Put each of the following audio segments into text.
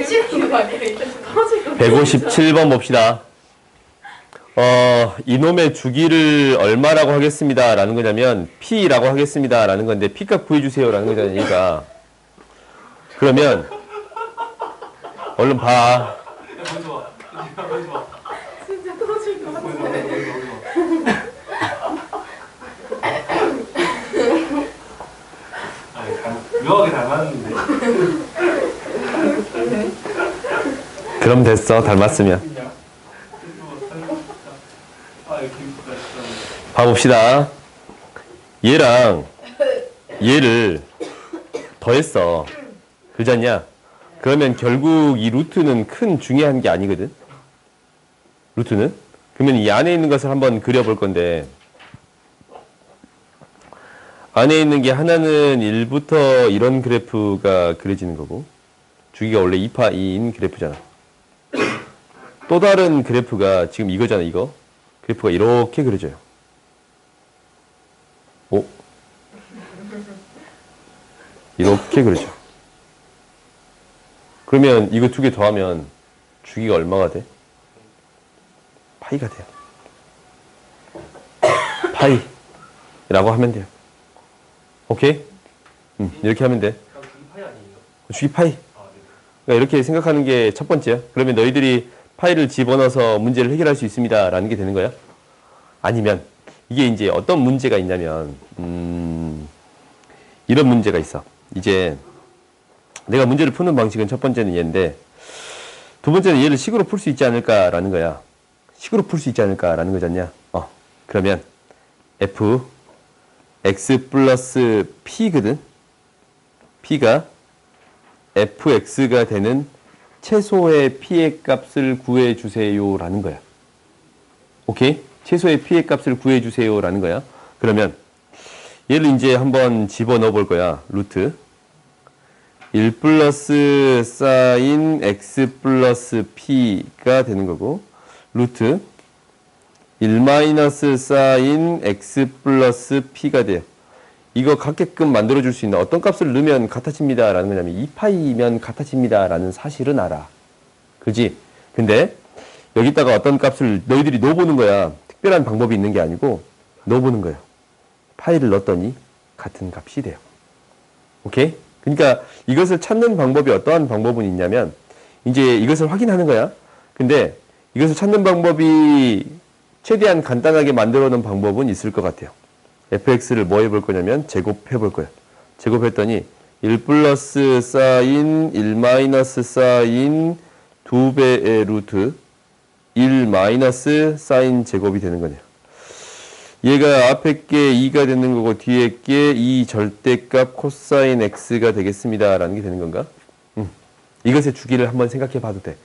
미치는 거 아니에요? 157번 봅시다. 이놈의 주기를 얼마라고 하겠습니다 라는 거냐면 P라고 하겠습니다 라는 건데 P값 구해주세요 라는 거잖아요. 그러니까 그러면 얼른 봐. 진짜 터질 것 같은데. 묘하게 닮았는데. 그럼 됐어. 닮았으면. 봐봅시다. 얘랑 얘를 더했어. 그러지 않냐? 그러면 결국 이 루트는 큰 중요한 게 아니거든. 루트는. 그러면 이 안에 있는 것을 한번 그려볼 건데 안에 있는 게 하나는 1부터 이런 그래프가 그려지는 거고 주기가 원래 2파인 그래프잖아. 또 다른 그래프가 지금 이거잖아. 이거. 그래프가 이렇게 그려져요. 오? 이렇게 그려져. 그러면 이거 두 개 더하면 주기가 얼마가 돼? 파이가 돼요. 파이라고 하면 돼요. 오케이? 이렇게 하면 돼. 주기 파이. 그러니까 이렇게 생각하는 게 첫 번째야. 그러면 너희들이 파이를 집어넣어서 문제를 해결할 수 있습니다. 라는 게 되는 거야. 아니면 이게 이제 어떤 문제가 있냐면 이런 문제가 있어. 이제 내가 문제를 푸는 방식은 첫 번째는 얘인데 두 번째는 얘를 식으로 풀 수 있지 않을까라는 거야. 식으로 풀 수 있지 않을까라는 거잖냐. 그러면 f x 플러스 p거든. p가 fx가 되는 최소의 p의 값을 구해주세요 라는 거야. 오케이? 최소의 p의 값을 구해주세요 라는 거야. 그러면 얘를 이제 한번 집어넣어 볼 거야. 루트 1 플러스 사인 x 플러스 p가 되는 거고 루트 1 마이너스 사인 x 플러스 p가 돼요. 이거 같게끔 만들어줄 수 있는 어떤 값을 넣으면 같아집니다 라는 거냐면 2파이면 같아집니다 라는 사실은 알아. 그지? 근데 여기다가 어떤 값을 너희들이 넣어보는 거야. 특별한 방법이 있는 게 아니고 넣어보는 거예요. 파이를 넣었더니 같은 값이 돼요. 오케이? 그러니까 이것을 찾는 방법이 어떠한 방법은 있냐면 이제 이것을 확인하는 거야. 근데 이것을 찾는 방법이 최대한 간단하게 만들어 놓은 방법은 있을 것 같아요. fx를 뭐 해볼 거냐면 제곱해 볼 거예요. 제곱했더니 1 플러스 사인 1 마이너스 사인 2배의 루트 1 마이너스 사인 제곱이 되는 거네요. 얘가 앞에 게 2가 되는 거고 뒤에 게 2 절대값 코사인 x가 되겠습니다 라는 게 되는 건가? 이것의 주기를 한번 생각해 봐도 돼.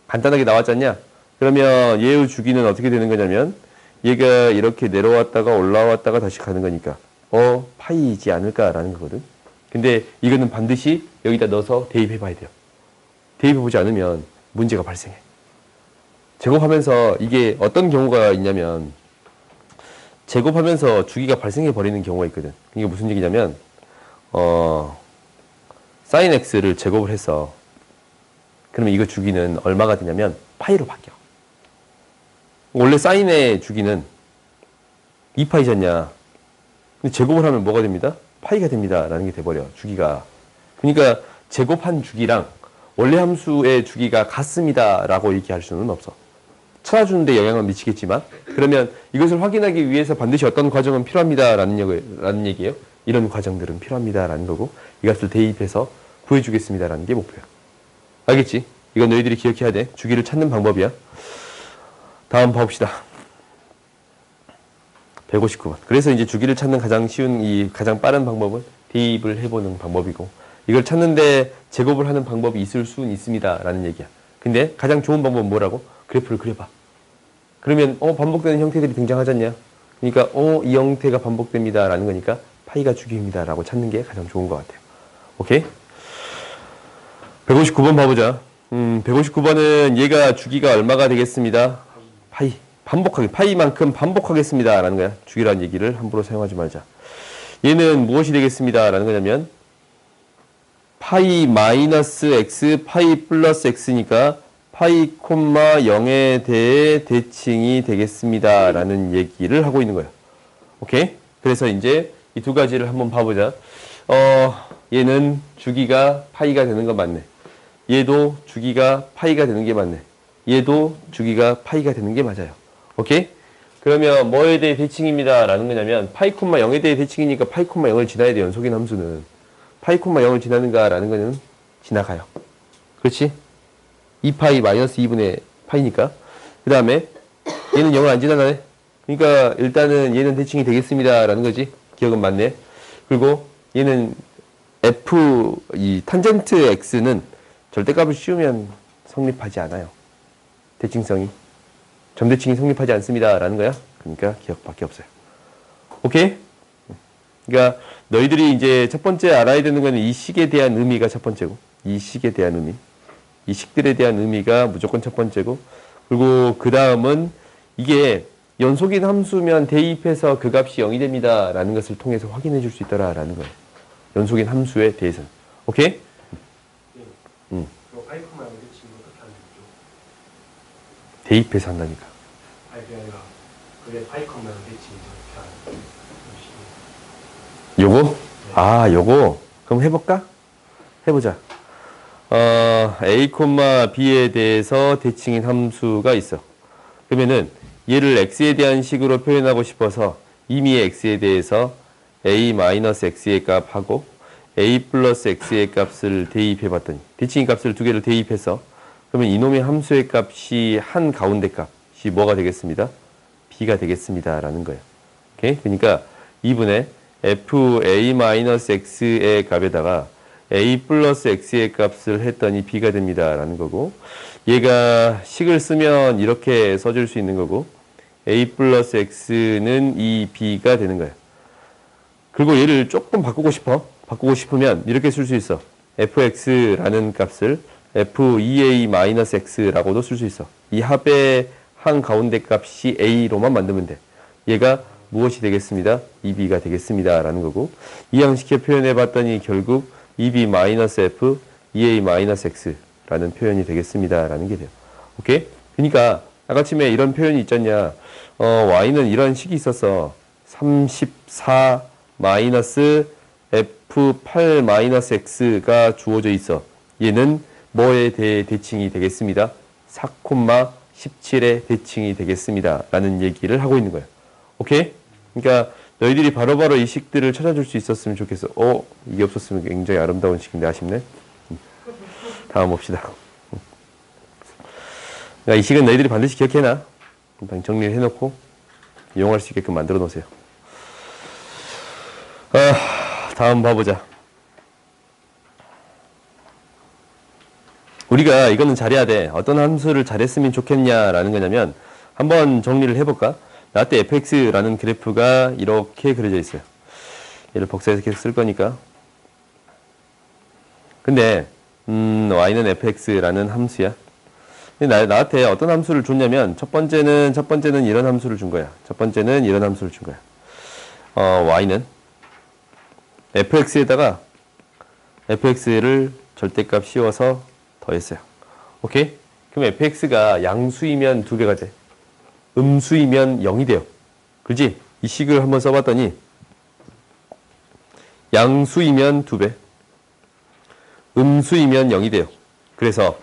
간단하게 나왔지 않냐? 그러면 얘의 주기는 어떻게 되는 거냐면 얘가 이렇게 내려왔다가 올라왔다가 다시 가는 거니까 파이이지 않을까라는 거거든. 근데 이거는 반드시 여기다 넣어서 대입해 봐야 돼요. 대입해 보지 않으면 문제가 발생해. 제곱하면서 이게 어떤 경우가 있냐면 제곱하면서 주기가 발생해 버리는 경우가 있거든. 이게 무슨 얘기냐면 사인 x를 제곱을 했어. 그러면 이거 주기는 얼마가 되냐면 파이로 바뀌어. 원래 사인의 주기는 2파이잖냐. 근데 제곱을 하면 뭐가 됩니다? 파이가 됩니다. 라는 게 돼버려. 주기가. 그러니까 제곱한 주기랑 원래 함수의 주기가 같습니다. 라고 얘기할 수는 없어. 찾아주는 데 영향을 미치겠지만 그러면 이것을 확인하기 위해서 반드시 어떤 과정은 필요합니다. 라는 얘기예요. 이런 과정들은 필요합니다. 라는 거고 이 값을 대입해서 구해주겠습니다. 라는 게 목표야. 알겠지? 이건 너희들이 기억해야 돼. 주기를 찾는 방법이야. 다음 봐봅시다. 159번. 그래서 이제 주기를 찾는 가장 쉬운 가장 빠른 방법은 대입을 해보는 방법이고 이걸 찾는데 제곱을 하는 방법이 있을 수는 있습니다. 라는 얘기야. 근데 가장 좋은 방법은 뭐라고? 그래프를 그려봐. 그러면 반복되는 형태들이 등장하잖냐. 그러니까 이 형태가 반복됩니다. 라는 거니까 파이가 주기입니다. 라고 찾는 게 가장 좋은 것 같아요. 오케이? 159번 봐보자. 159번은 얘가 주기가 얼마가 되겠습니다. 파이. 반복하게. 파이만큼 반복하겠습니다. 라는 거야. 주기라는 얘기를 함부로 사용하지 말자. 얘는 무엇이 되겠습니다. 라는 거냐면 파이 마이너스 x, 파이 플러스 x니까 파이 콤마 0에 대해 대칭이 되겠습니다. 라는 얘기를 하고 있는 거예요. 오케이? 그래서 이제 이 두 가지를 한번 봐보자. 얘는 주기가 파이가 되는 거 맞네. 얘도 주기가 파이가 되는 게 맞네. 얘도 주기가 파이가 되는 게 맞아요. 오케이? 그러면 뭐에 대해 대칭입니다. 라는 거냐면 파이 콤마 0에 대해 대칭이니까 파이 콤마 0을 지나야 돼. 연속인 함수는. 파이 콤마 0을 지나는가? 라는 거는 지나가요. 그렇지? 2파이 마이너스 2분의 파이니까. 그 다음에 얘는 0을 안 지나가네. 그러니까 일단은 얘는 대칭이 되겠습니다. 라는 거지. 기억은 맞네. 그리고 얘는 f, 이 탄젠트 x는 절대값을 씌우면 성립하지 않아요. 대칭성이. 점대칭이 성립하지 않습니다. 라는 거야. 그러니까 기억밖에 없어요. 오케이? 그러니까 너희들이 이제 첫 번째 알아야 되는 거는 이 식에 대한 의미가 첫 번째고, 이 식에 대한 의미, 이 식들에 대한 의미가 무조건 첫 번째고, 그리고 그 다음은 이게 연속인 함수면 대입해서 그 값이 0이 됩니다. 라는 것을 통해서 확인해 줄 수 있더라. 라는 거예요. 연속인 함수에 대해서는. 오케이? 네. 그거 파이크만 대칭 어떻게 하는 거죠? 대입해서 한다니까. 아니 그게 아니라 그게 파이크만 대칭 어떻게 하는 요거? 아, 요거. 그럼 해볼까? 해보자. a, b에 대해서 대칭인 함수가 있어. 그러면은 얘를 x에 대한 식으로 표현하고 싶어서 이미 x에 대해서 a-x의 값하고 a 플러스 x의 값을 대입해 봤더니 대칭인 값을 두 개를 대입해서 그러면 이놈의 함수의 값이 한 가운데 값이 뭐가 되겠습니다? b가 되겠습니다. 라는 거예요. 오케이? 그러니까 2분의 fa-x의 값에다가 a 플러스 x의 값을 했더니 b가 됩니다. 라는 거고 얘가 식을 쓰면 이렇게 써줄 수 있는 거고 a 플러스 x는 이 b가 되는 거예요. 그리고 얘를 조금 바꾸고 싶어. 바꾸고 싶으면 이렇게 쓸 수 있어. fx라는 값을 f2a-x라고도 쓸 수 있어. 이 합의 한 가운데 값이 a로만 만들면 돼. 얘가 무엇이 되겠습니다? 2b가 되겠습니다. 라는 거고 이 양식에 표현해 봤더니 결국 2b-f, 2a-x라는 표현이 되겠습니다. 라는 게 돼요. 오케이? 그러니까 아까쯤에 이런 표현이 있잖냐. y는 이런 식이 있었어. 34-f8-x가 주어져 있어. 얘는 뭐에 대해 대칭이 되겠습니다? 4,17의 대칭이 되겠습니다. 라는 얘기를 하고 있는 거예요. 오케이? 그러니까 너희들이 바로바로 이 식들을 찾아줄 수 있었으면 좋겠어. 이게 없었으면 굉장히 아름다운 식인데 아쉽네. 다음 봅시다. 그러니까 이 식은 너희들이 반드시 기억해놔. 정리를 해놓고 이용할 수 있게끔 만들어 놓으세요. 다음 봐보자. 우리가 이거는 잘해야 돼. 어떤 함수를 잘했으면 좋겠냐라는 거냐면 한번 정리를 해볼까? 나한테 fx라는 그래프가 이렇게 그려져 있어요. 얘를 복사해서 계속 쓸 거니까. 근데 y는 fx라는 함수야. 근데 나한테 어떤 함수를 줬냐면 첫 번째는 이런 함수를 준 거야. 첫 번째는 이런 함수를 준 거야. y는 fx에다가 fx를 절대값 씌워서 더했어요. 오케이? 그럼 fx가 양수이면 2배가 돼. 음수이면 0이 돼요. 그렇지? 이 식을 한번 써봤더니 양수이면 2배, 음수이면 0이 돼요. 그래서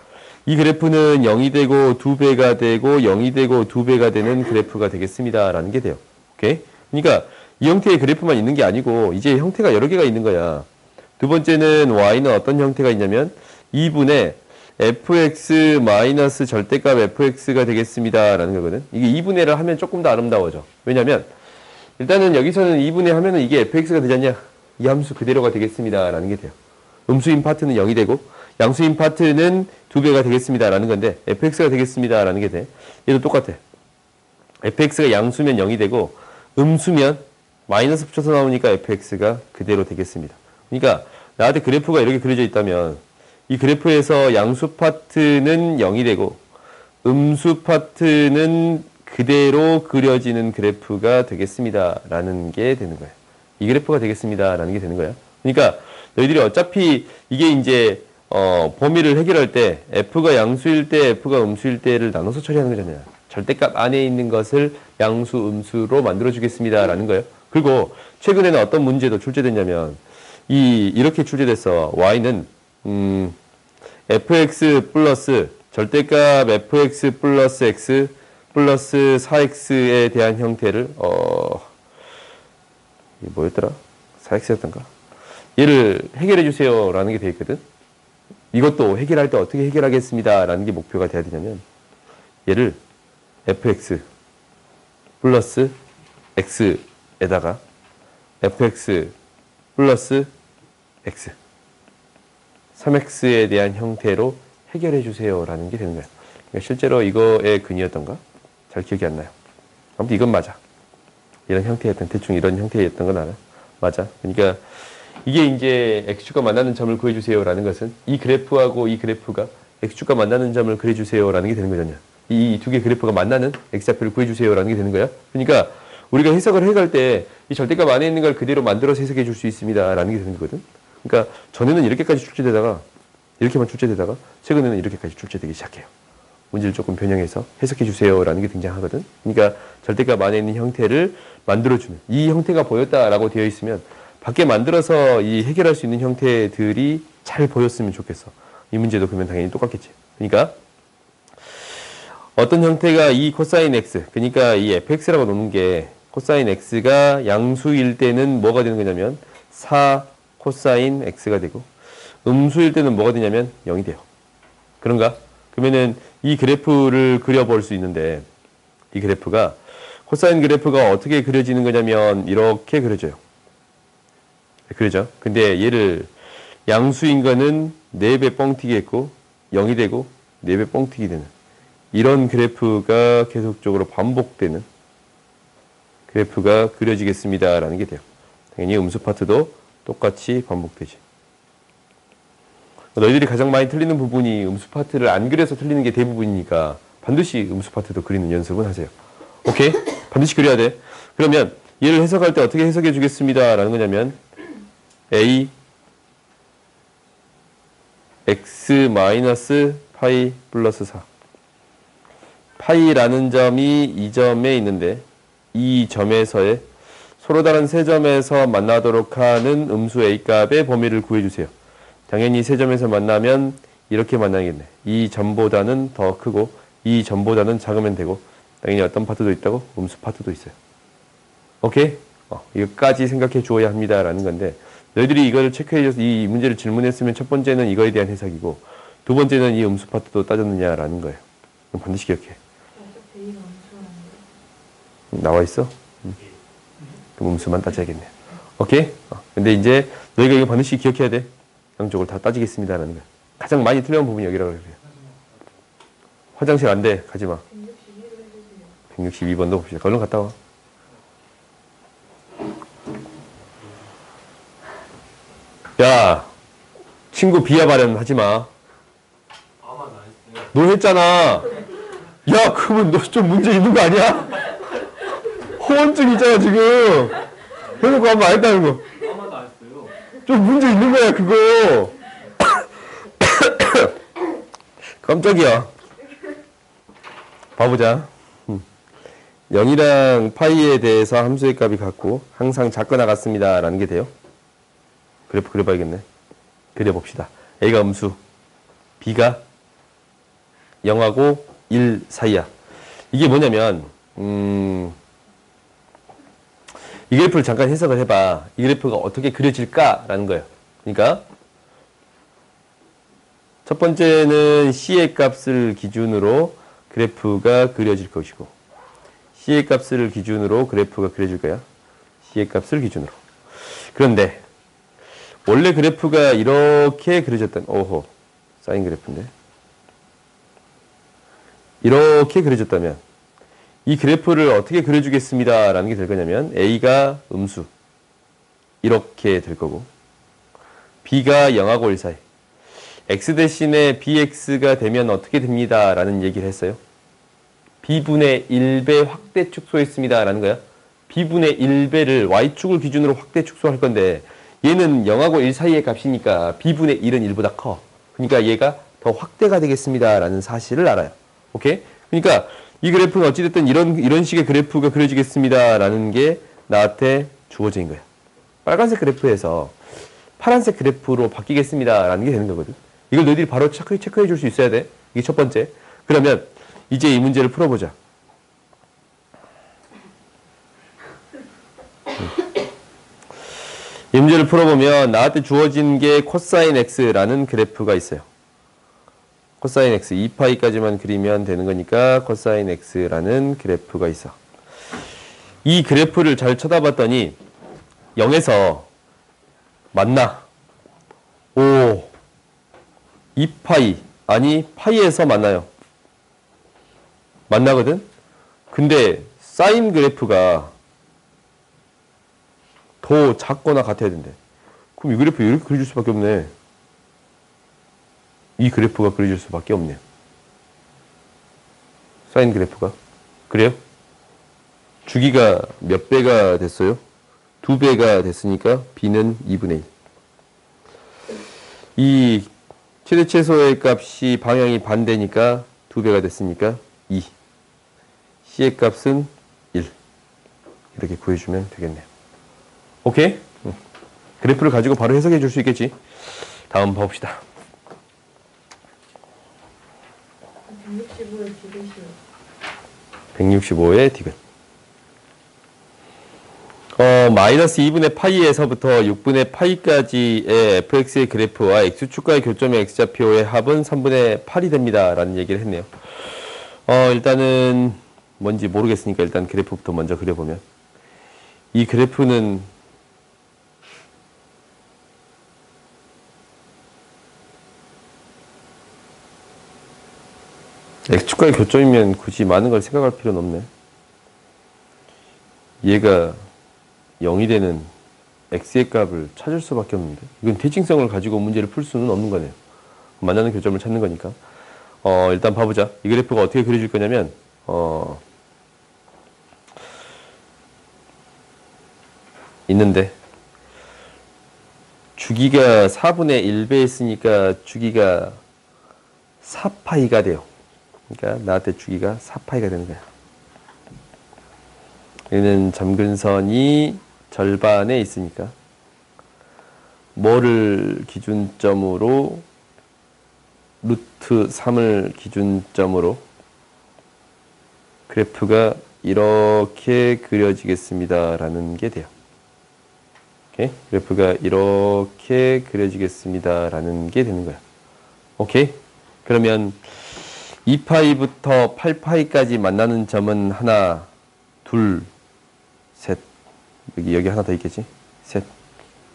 이 그래프는 0이 되고 2배가 되고 0이 되고 2배가 되는 그래프가 되겠습니다. 라는 게 돼요. 오케이? 그러니까 이 형태의 그래프만 있는 게 아니고 이제 형태가 여러 개가 있는 거야. 두 번째는 y는 어떤 형태가 있냐면 2분의 fx 마이너스 절대값 fx가 되겠습니다. 라는 거거든. 이게 2분의를 하면 조금 더 아름다워져. 왜냐면 일단은 여기서는 2분의 하면은 이게 fx가 되지 않냐? 이 함수 그대로가 되겠습니다. 라는 게 돼요. 음수인 파트는 0이 되고 양수인 파트는 2배가 되겠습니다. 라는 건데 fx가 되겠습니다. 라는 게 돼. 얘도 똑같아. fx가 양수면 0이 되고 음수면 마이너스 붙여서 나오니까 fx가 그대로 되겠습니다. 그러니까 나한테 그래프가 이렇게 그려져 있다면 이 그래프에서 양수 파트는 0이 되고 음수 파트는 그대로 그려지는 그래프가 되겠습니다. 라는 게 되는 거예요. 이 그래프가 되겠습니다. 라는 게 되는 거예요. 그러니까 너희들이 어차피 이게 이제 범위를 해결할 때 f가 양수일 때 f가 음수일 때를 나눠서 처리하는 거잖아요. 절대값 안에 있는 것을 양수, 음수로 만들어 주겠습니다 라는 거예요. 그리고 최근에는 어떤 문제도 출제됐냐면 이렇게 출제됐어. y는 fx 플러스 절대값 fx 플러스 x 플러스 4x에 대한 형태를 이게 뭐였더라? 4x였던가? 얘를 해결해 주세요 라는 게 되어 있거든. 이것도 해결할 때 어떻게 해결하겠습니다 라는 게 목표가 돼야 되냐면 얘를 fx 플러스 x에다가 fx 플러스 x 3x에 대한 형태로 해결해 주세요 라는 게 되는 거야. 그러니까 실제로 이거의 근이었던가? 잘 기억이 안 나요. 아무튼 이건 맞아. 이런 형태였던, 대충 이런 형태였던 건 알아. 맞아. 그러니까 이게 이제 x축과 만나는 점을 구해주세요 라는 것은 이 그래프하고 이 그래프가 x축과 만나는 점을 그려주세요 라는 게 되는 거잖아요. 이 두 개 그래프가 만나는 x좌표를 구해주세요 라는 게 되는 거야. 그러니까 우리가 해석을 해갈 때 이 절대값 안에 있는 걸 그대로 만들어서 해석해 줄 수 있습니다 라는 게 되는 거거든. 그러니까 전에는 이렇게까지 출제되다가 이렇게만 출제되다가 최근에는 이렇게까지 출제되기 시작해요. 문제를 조금 변형해서 해석해 주세요 라는 게 등장하거든. 그러니까 절대값 안에 있는 형태를 만들어주는, 이 형태가 보였다라고 되어 있으면 밖에 만들어서 이 해결할 수 있는 형태들이 잘 보였으면 좋겠어. 이 문제도 그러면 당연히 똑같겠지. 그러니까 어떤 형태가 이 코사인 x, 그러니까 이 fx라고 놓는 게 코사인 x가 양수일 때는 뭐가 되는 거냐면 4 코사인 x가 되고 음수일 때는 뭐가 되냐면 0이 돼요. 그런가? 그러면은 이 그래프를 그려볼 수 있는데 이 그래프가 코사인 그래프가 어떻게 그려지는 거냐면 이렇게 그려져요. 그러죠. 근데 얘를 양수인 거는 4배 뻥튀기 했고 0이 되고 4배 뻥튀기 되는 이런 그래프가 계속적으로 반복되는 그래프가 그려지겠습니다 라는 게 돼요. 당연히 음수 파트도 똑같이 반복되지. 너희들이 가장 많이 틀리는 부분이 음수 파트를 안 그려서 틀리는 게 대부분이니까 반드시 음수 파트도 그리는 연습은 하세요. 오케이? 반드시 그려야 돼. 그러면 얘를 해석할 때 어떻게 해석해 주겠습니다 라는 거냐면 a x 마이너스 파이 플러스 4 파이라는 점이 이 점에 있는데 이 점에서의 서로 다른 세 점에서 만나도록 하는 음수 a 값의 범위를 구해주세요. 당연히 세 점에서 만나면 이렇게 만나겠네. 이 점보다는 더 크고 이 점보다는 작으면 되고 당연히 어떤 파트도 있다고? 음수 파트도 있어요. 오케이? 이거까지 생각해 주어야 합니다 라는 건데 너희들이 이거를 체크해줘서 이 문제를 질문했으면 첫 번째는 이거에 대한 해석이고 두 번째는 이 음수 파트도 따졌느냐라는 거예요. 그럼 반드시 기억해. 나와 있어? 그럼 음수만 따져야겠네. 오케이? 근데 이제 너희가 이거 반드시 기억해야 돼. 양쪽을 다 따지겠습니다라는 거야. 가장 많이 틀려온 부분이 여기라고 그래요. 화장실 안 돼. 가지 마. 162번도 봅시다. 얼른 갔다 와. 야, 친구 비하 발언 하지 마. 아마 나 했어요. 너 했잖아. 야, 그러면 너 좀 문제 있는 거 아니야? 호언증 있잖아, 지금. 해놓고 한번 안 했다는 거. 아마 나 했어요. 좀 문제 있는 거야, 그거. 깜짝이야. 봐보자. 0이랑 파이에 대해서 함수의 값이 같고 항상 작거나 같습니다 라는 게 돼요. 그래프 그려봐야겠네. 그려봅시다. A가 음수, B가 0하고 1 사이야. 이게 뭐냐면 이 그래프를 잠깐 해석을 해봐. 이 그래프가 어떻게 그려질까라는 거예요. 그러니까 첫 번째는 C의 값을 기준으로 그래프가 그려질 것이고 C의 값을 기준으로 그래프가 그려질 거야. C의 값을 기준으로. 그런데 원래 그래프가 이렇게 그려졌던 오호 사인 그래프인데 이렇게 그려졌다면 이 그래프를 어떻게 그려주겠습니다 라는 게 될 거냐면 A가 음수 이렇게 될 거고 B가 0하고 1 사이 X 대신에 BX가 되면 어떻게 됩니다 라는 얘기를 했어요. B분의 1배 확대 축소했습니다 라는 거야. B분의 1배를 Y축을 기준으로 확대 축소할 건데 얘는 0하고 1 사이의 값이니까 b분의 1은 1보다 커. 그러니까 얘가 더 확대가 되겠습니다. 라는 사실을 알아요. 오케이? 그러니까 이 그래프는 어찌됐든 이런 식의 그래프가 그려지겠습니다. 라는 게 나한테 주어진 거야. 빨간색 그래프에서 파란색 그래프로 바뀌겠습니다. 라는 게 되는 거거든. 이걸 너희들이 바로 체크해 줄 수 있어야 돼. 이게 첫 번째. 그러면 이제 이 문제를 풀어보자. 이 문제를 풀어보면 나한테 주어진 게 코사인 x라는 그래프가 있어요. 코사인 x 2파이까지만 그리면 되는 거니까 코사인 x라는 그래프가 있어. 이 그래프를 잘 쳐다봤더니 0에서 만나. 오, 2파이 아니 파이에서 만나요. 만나거든? 근데 사인 그래프가 더 작거나 같아야 된대. 그럼 이 그래프 이렇게 그려줄 수밖에 없네. 이 그래프가 그려질 수밖에 없네요. 사인 그래프가. 그래요? 주기가 몇 배가 됐어요? 2배가 됐으니까 b는 2분의 1. 이 최대 최소의 값이 방향이 반대니까 2배가 됐으니까 2. c의 값은 1. 이렇게 구해주면 되겠네요. 오케이? 그래프를 가지고 바로 해석해 줄 수 있겠지? 다음 봐봅시다. 165의 디귿이요. 165의 디귿. 마이너스 2분의 파이에서부터 6분의 파이까지의 fx의 그래프와 x축과의 교점의 x좌표의 합은 3분의 8이 됩니다. 라는 얘기를 했네요. 일단은 뭔지 모르겠으니까 일단 그래프부터 먼저 그려보면 이 그래프는 x축과의 교점이면 굳이 많은 걸 생각할 필요는 없네. 얘가 0이 되는 x의 값을 찾을 수밖에 없는데 이건 대칭성을 가지고 문제를 풀 수는 없는 거네요. 만나는 교점을 찾는 거니까. 일단 봐보자. 이 그래프가 어떻게 그려질 거냐면 있는데 주기가 4분의 1배 했으니까 주기가 4파이가 돼요. 그러니까 나한테 주기가 4파이가 되는 거야. 얘는 점근선이 절반에 있으니까 뭐를 기준점으로 루트 3을 기준점으로 그래프가 이렇게 그려지겠습니다. 라는 게 돼요. 오케이? 그래프가 이렇게 그려지겠습니다. 라는 게 되는 거야. 오케이? 그러면 2파이부터 8파이까지 만나는 점은 하나, 둘, 셋. 여기 하나 더 있겠지? 셋.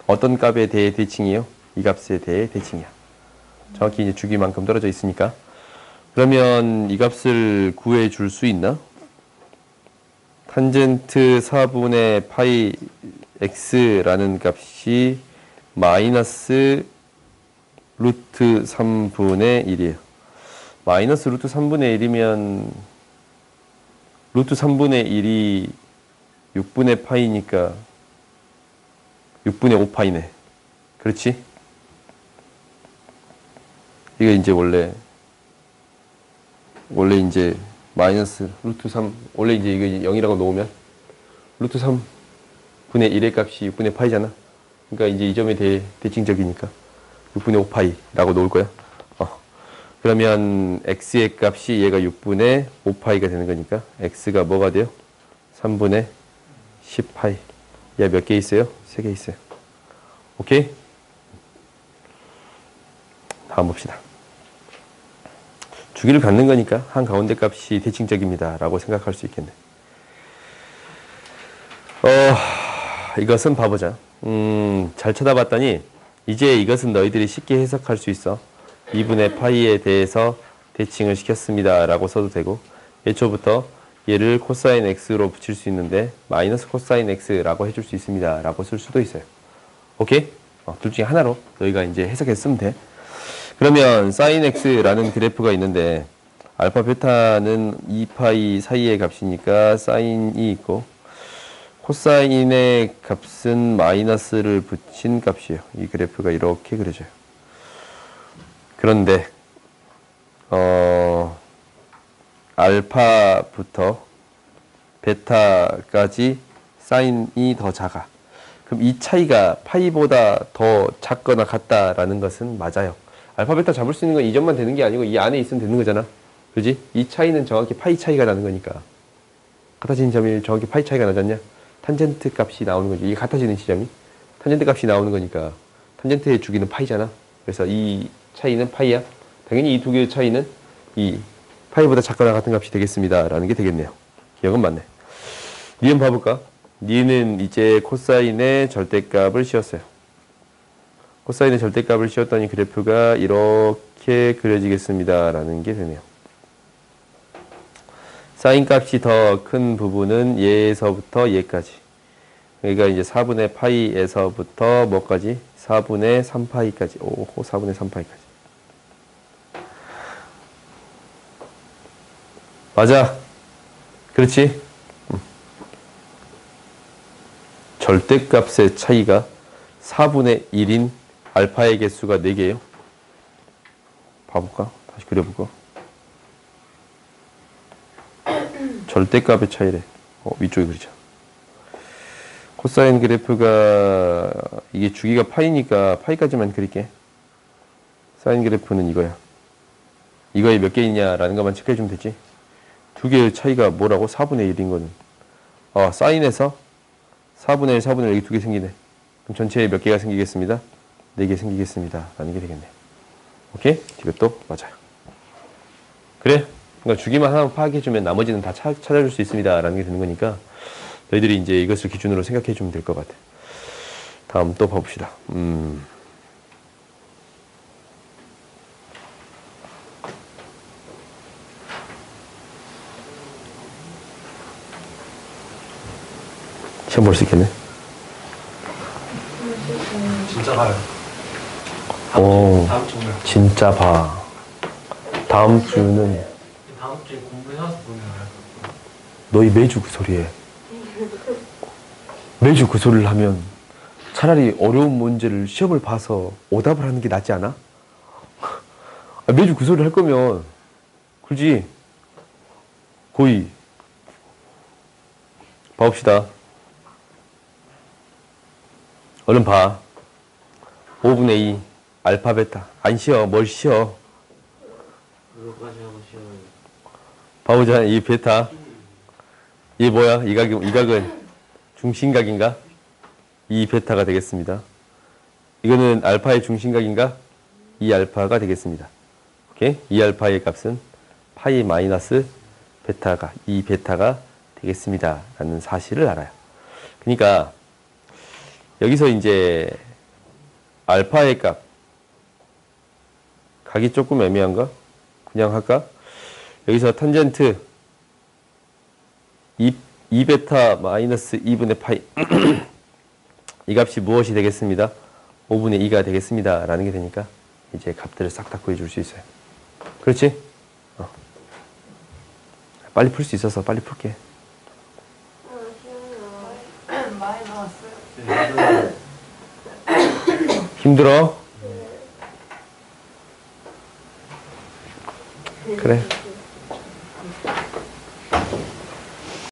어떤 값에 대해 대칭이요? 이 값에 대해 대칭이야. 정확히 이제 주기만큼 떨어져 있으니까. 그러면 이 값을 구해 줄 수 있나? 탄젠트 4분의 파이 x라는 값이 마이너스 루트 3분의 1이에요. 마이너스 루트 3분의 1이면 루트 3분의 1이 6분의 파이니까 6분의 5파이네. 그렇지? 이게 이제 원래 이제 마이너스 루트 3 원래 이제 이게 0이라고 놓으면 루트 3분의 1의 값이 6분의 파이잖아. 그러니까 이제 이 점에 대해 대칭적이니까 6분의 5파이라고 놓을 거야. 그러면 x의 값이 얘가 6분의 5파이가 되는 거니까 x가 뭐가 돼요? 3분의 10파이. 얘 몇 개 있어요? 3개 있어요. 오케이? 다음 봅시다. 주기를 갖는 거니까 한가운데 값이 대칭적입니다. 라고 생각할 수 있겠네. 이것은 봐보자. 잘 쳐다봤더니 이제 이것은 너희들이 쉽게 해석할 수 있어. 2분의 파이에 대해서 대칭을 시켰습니다. 라고 써도 되고 애초부터 얘를 코사인 x로 붙일 수 있는데 마이너스 코사인 x라고 해줄 수 있습니다. 라고 쓸 수도 있어요. 오케이? 둘 중에 하나로 너희가 이제 해석해서 쓰면 돼. 그러면 사인 x라는 그래프가 있는데 알파 베타는 2파이 사이의 값이니까 사인이 있고 코사인의 값은 마이너스를 붙인 값이에요. 이 그래프가 이렇게 그려져요. 그런데 알파부터 베타까지 사인이 더 작아. 그럼 이 차이가 파이보다 더 작거나 같다라는 것은 맞아요. 알파, 베타 잡을 수 있는 건 이 점만 되는 게 아니고 이 안에 있으면 되는 거잖아. 그지? 이 차이는 정확히 파이 차이가 나는 거니까. 같아지는 점이 정확히 파이 차이가 나잖냐? 탄젠트 값이 나오는 거지. 이게 같아지는 지점이. 탄젠트 값이 나오는 거니까. 탄젠트의 주기는 파이잖아. 그래서 이 차이는 파이야. 당연히 이 두 개의 차이는 이 파이보다 작거나 같은 값이 되겠습니다. 라는 게 되겠네요. 기억은 맞네. 니은 봐볼까? 니은은 이제 코사인의 절대값을 씌웠어요. 코사인의 절대값을 씌웠더니 그래프가 이렇게 그려지겠습니다. 라는 게 되네요. 사인 값이 더 큰 부분은 얘에서부터 얘까지. 그러니까 이제 4분의 파이에서부터 뭐까지? 4분의 3파이까지. 오호, 4분의 3파이까지. 맞아. 그렇지? 절대값의 차이가 4분의 1인 알파의 개수가 4개예요. 봐볼까? 다시 그려볼까? 절대값의 차이래. 위쪽에 그리자. 코사인 그래프가 이게 주기가 파이니까 파이까지만 그릴게. 사인 그래프는 이거야. 이거에 몇 개 있냐라는 것만 체크해주면 되지. 두 개의 차이가 뭐라고? 4분의 1인 거는. 사인에서 4분의 1, 4분의 1 여기 두 개 생기네. 그럼 전체에 몇 개가 생기겠습니다? 4개 생기겠습니다. 라는 게 되겠네. 오케이? 이것도 맞아요. 그래? 그러니까 주기만 하나 파악해주면 나머지는 다 찾아줄 수 있습니다. 라는 게 되는 거니까 너희들이 이제 이것을 기준으로 생각해주면 될 것 같아. 다음 또 봐봅시다. 시험 볼 수 있겠네. 진짜 봐요. 다음 주 뭐야? 진짜 봐. 다음 주는 다음 주에 공부해서 보면 알아요. 너희 매주 그 소리 해. 매주 그 소리를 하면 차라리 어려운 문제를 시험을 봐서 오답을 하는 게 낫지 않아? 매주 그 소리를 할 거면 그렇지. 고이 봐봅시다. 얼른 봐. 5분의 2 알파 베타. 안 쉬어. 뭘 쉬어. 이거까지 하고 시험을. 봐보자. 이 베타. 이 뭐야? 이 각은 중심각인가? 이 베타가 되겠습니다. 이거는 알파의 중심각인가? 이 알파가 되겠습니다. 오케이? 이 알파의 값은 파이 마이너스 베타가, 이 베타가 되겠습니다. 라는 사실을 알아요. 그러니까 여기서 이제 알파의 값, 각이 조금 애매한가? 그냥 할까? 여기서 탄젠트 2베타 마이너스 2분의 파이 이 값이 무엇이 되겠습니다? 5분의 2가 되겠습니다. 라는 게 되니까 이제 값들을 싹 다 구해줄 수 있어요. 그렇지? 빨리 풀 수 있어서 빨리 풀게. 많이 나왔어요. 힘들어? 그래.